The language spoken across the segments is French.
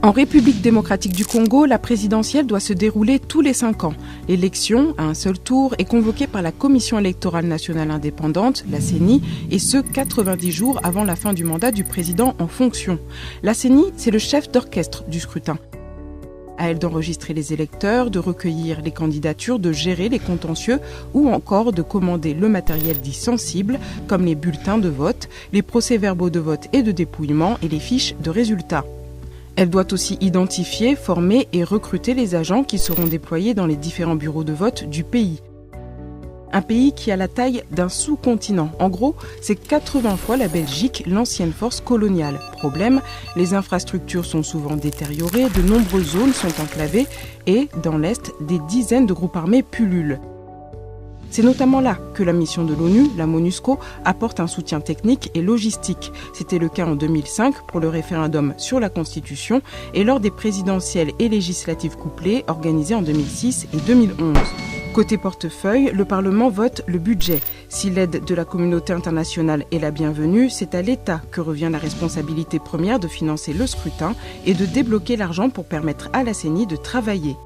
En République démocratique du Congo, la présidentielle doit se dérouler tous les 5 ans. L'élection, à un seul tour, est convoquée par la Commission électorale nationale indépendante, la CENI, et ce 90 jours avant la fin du mandat du président en fonction. La CENI, c'est le chef d'orchestre du scrutin. À elle d'enregistrer les électeurs, de recueillir les candidatures, de gérer les contentieux ou encore de commander le matériel dit sensible, comme les bulletins de vote, les procès-verbaux de vote et de dépouillement et les fiches de résultats. Elle doit aussi identifier, former et recruter les agents qui seront déployés dans les différents bureaux de vote du pays. Un pays qui a la taille d'un sous-continent. En gros, c'est 80 fois la Belgique, l'ancienne force coloniale. Problème, les infrastructures sont souvent détériorées, de nombreuses zones sont enclavées et, dans l'Est, des dizaines de groupes armés pullulent. C'est notamment là que la mission de l'ONU, la MONUSCO, apporte un soutien technique et logistique. C'était le cas en 2005 pour le référendum sur la Constitution et lors des présidentielles et législatives couplées organisées en 2006 et 2011. Côté portefeuille, le Parlement vote le budget. Si l'aide de la communauté internationale est la bienvenue, c'est à l'État que revient la responsabilité première de financer le scrutin et de débloquer l'argent pour permettre à la CENI de travailler.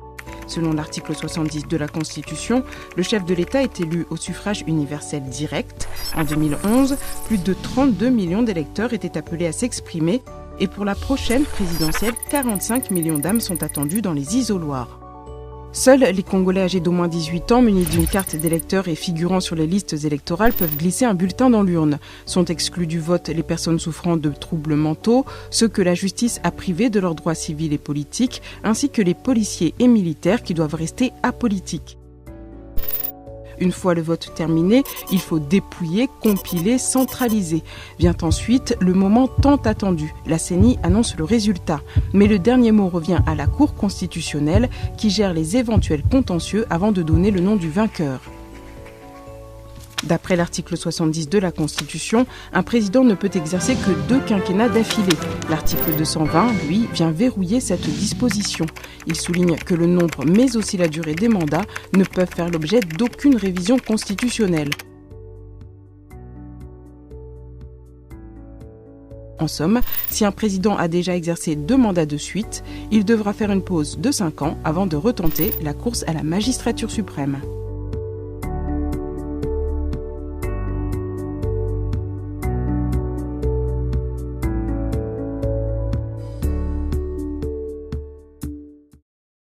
Selon l'article 70 de la Constitution, le chef de l'État est élu au suffrage universel direct. En 2011, plus de 32 millions d'électeurs étaient appelés à s'exprimer et pour la prochaine présidentielle, 45 millions d'âmes sont attendues dans les isoloirs. Seuls les Congolais âgés d'au moins 18 ans munis d'une carte d'électeur et figurant sur les listes électorales peuvent glisser un bulletin dans l'urne. Sont exclus du vote les personnes souffrant de troubles mentaux, ceux que la justice a privés de leurs droits civils et politiques, ainsi que les policiers et militaires qui doivent rester apolitiques. Une fois le vote terminé, il faut dépouiller, compiler, centraliser. Vient ensuite le moment tant attendu. La CENI annonce le résultat. Mais le dernier mot revient à la Cour constitutionnelle qui gère les éventuels contentieux avant de donner le nom du vainqueur. D'après l'article 70 de la Constitution, un président ne peut exercer que 2 quinquennats d'affilée. L'article 220, lui, vient verrouiller cette disposition. Il souligne que le nombre, mais aussi la durée des mandats, ne peuvent faire l'objet d'aucune révision constitutionnelle. En somme, si un président a déjà exercé 2 mandats de suite, il devra faire une pause de 5 ans avant de retenter la course à la magistrature suprême.